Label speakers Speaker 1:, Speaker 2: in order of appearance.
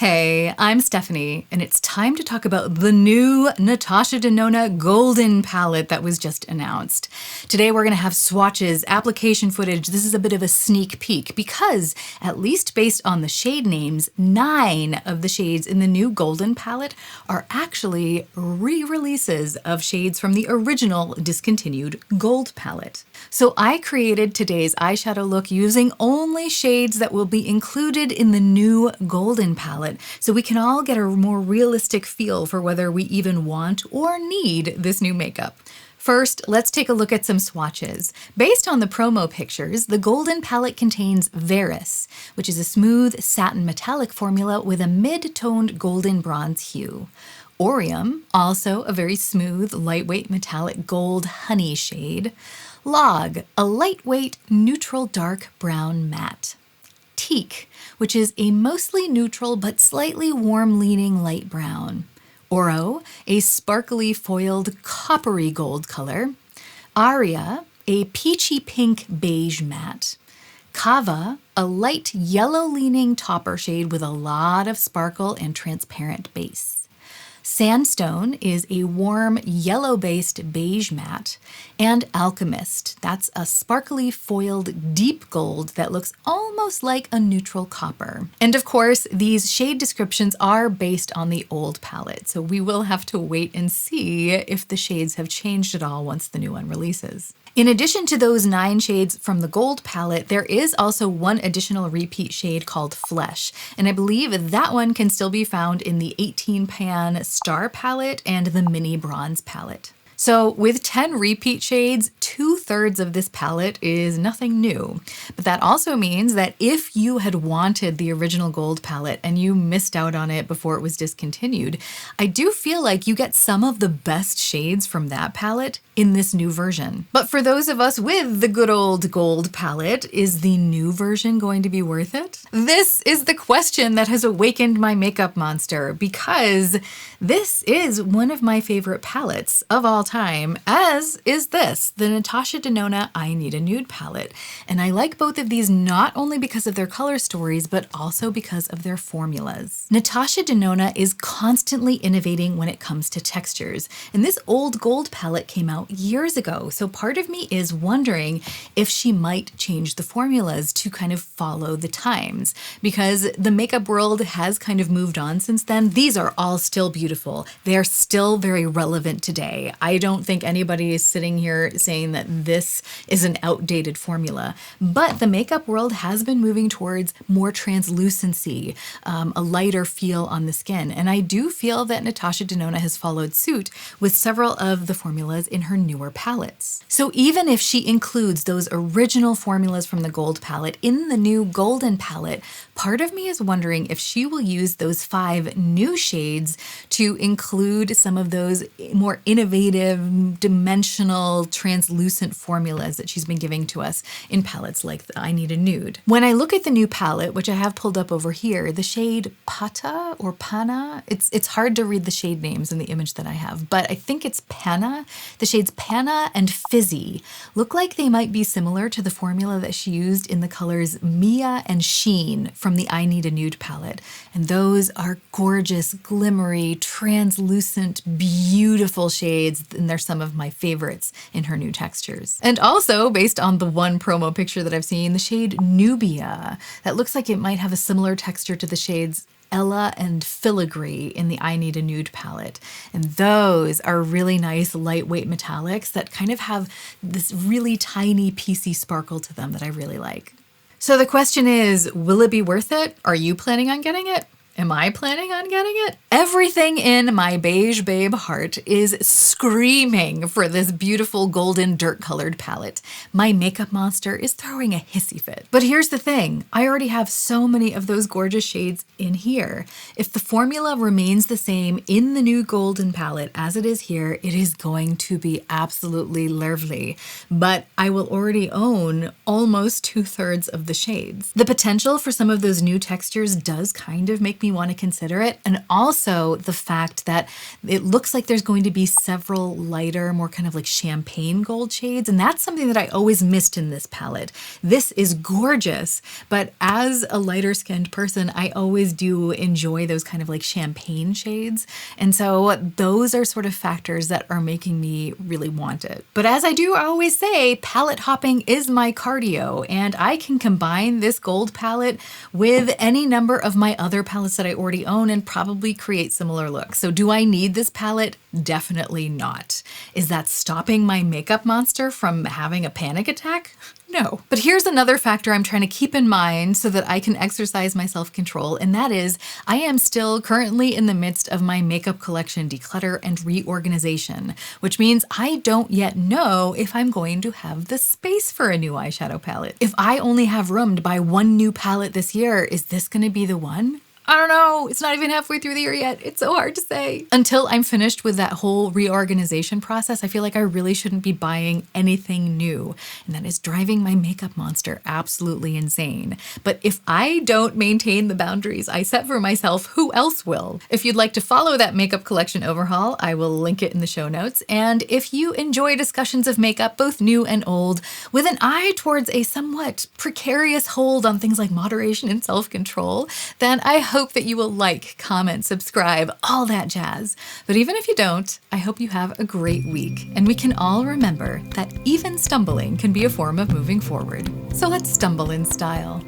Speaker 1: Hey, I'm Stephanie, and it's time to talk about the new Natasha Denona Golden Palette that was just announced. Today we're going to have swatches, application footage. This is a bit of a sneak peek because, at least based on the shade names, 9 of the shades in the new Golden Palette are actually re-releases of shades from the original discontinued Gold Palette. So I created today's eyeshadow look using only shades that will be included in the new Golden Palette, so we can all get a more realistic feel for whether we even want or need this new makeup. First, let's take a look at some swatches. Based on the promo pictures, the Golden Palette contains Varis, which is a smooth satin metallic formula with a mid-toned golden bronze hue. Aurum, also a very smooth, lightweight metallic gold honey shade. Log, a lightweight, neutral dark brown matte. Teak, which is a mostly neutral but slightly warm-leaning light brown. Oro, a sparkly foiled coppery gold color. Aria, a peachy pink beige matte. Cava, a light yellow-leaning topper shade with a lot of sparkle and transparent base. Sandstone is a warm yellow-based beige matte, and Alchemist, that's a sparkly foiled deep gold that looks almost like a neutral copper. And of course, these shade descriptions are based on the old palette, so we will have to wait and see if the shades have changed at all once the new one releases. In addition to those 9 shades from the Gold Palette, there is also one additional repeat shade called Flesh, and I believe that one can still be found in the 18 Pan Star Palette and the Mini Bronze Palette. So with 10 repeat shades, 2/3 of this palette is nothing new. But that also means that if you had wanted the original Gold Palette and you missed out on it before it was discontinued, I do feel like you get some of the best shades from that palette in this new version. But for those of us with the good old Gold Palette, is the new version going to be worth it? This is the question that has awakened my makeup monster, because this is one of my favorite palettes of all time, as is this, the Natasha Denona I Need a Nude palette. And I like both of these not only because of their color stories, but also because of their formulas. Natasha Denona is constantly innovating when it comes to textures, and this old Gold palette came out years ago, so part of me is wondering if she might change the formulas to kind of follow the times, because the makeup world has kind of moved on since then. These are all still beautiful. They're still very relevant today. I don't think anybody is sitting here saying that this is an outdated formula, but the makeup world has been moving towards more translucency, a lighter feel on the skin, and I do feel that Natasha Denona has followed suit with several of the formulas in her newer palettes. So even if she includes those original formulas from the Gold palette in the new Golden palette, part of me is wondering if she will use those 5 new shades to include some of those more innovative, dimensional, translucent formulas that she's been giving to us in palettes like the I Need a Nude. When I look at the new palette, which I have pulled up over here, the shade Pata or Pana, it's hard to read the shade names in the image that I have, but I think it's Pana. The shades Pana and Fizzy look like they might be similar to the formula that she used in the colors Mia and Sheen from the I Need a Nude palette. And those are gorgeous, glimmery, translucent, beautiful shades, and they're some of my favorites in her new textures. And also, based on the one promo picture that I've seen, the shade Nubia, that looks like it might have a similar texture to the shades Ella and Filigree in the I Need a Nude palette. And those are really nice lightweight metallics that kind of have this really tiny piecey sparkle to them that I really like. So the question is, will it be worth it? Are you planning on getting it? Am I planning on getting it? Everything in my beige babe heart is screaming for this beautiful golden dirt colored palette. My makeup monster is throwing a hissy fit. But here's the thing, I already have so many of those gorgeous shades in here. If the formula remains the same in the new Golden palette as it is here, it is going to be absolutely lovely. But I will already own almost 2/3 of the shades. The potential for some of those new textures does kind of make me me want to consider it. And also the fact that it looks like there's going to be several lighter, more kind of like champagne gold shades. And that's something that I always missed in this palette. This is gorgeous, but as a lighter skinned person, I always do enjoy those kind of like champagne shades. And so those are sort of factors that are making me really want it. But as I do always say, palette hopping is my cardio, and I can combine this gold palette with any number of my other palettes that I already own and probably create similar looks. So do I need this palette? Definitely not. Is that stopping my makeup monster from having a panic attack? No. But here's another factor I'm trying to keep in mind so that I can exercise my self-control, and that is I am still currently in the midst of my makeup collection declutter and reorganization, which means I don't yet know if I'm going to have the space for a new eyeshadow palette. If I only have room to buy one new palette this year, is this going to be the one? I don't know. It's not even halfway through the year yet. It's so hard to say. Until I'm finished with that whole reorganization process, I feel like I really shouldn't be buying anything new. And that is driving my makeup monster absolutely insane. But if I don't maintain the boundaries I set for myself, who else will? If you'd like to follow that makeup collection overhaul, I will link it in the show notes. And if you enjoy discussions of makeup, both new and old, with an eye towards a somewhat precarious hold on things like moderation and self-control, then I hope that you will like, comment, subscribe, all that jazz. But even if you don't, I hope you have a great week, and we can all remember that even stumbling can be a form of moving forward. So let's stumble in style.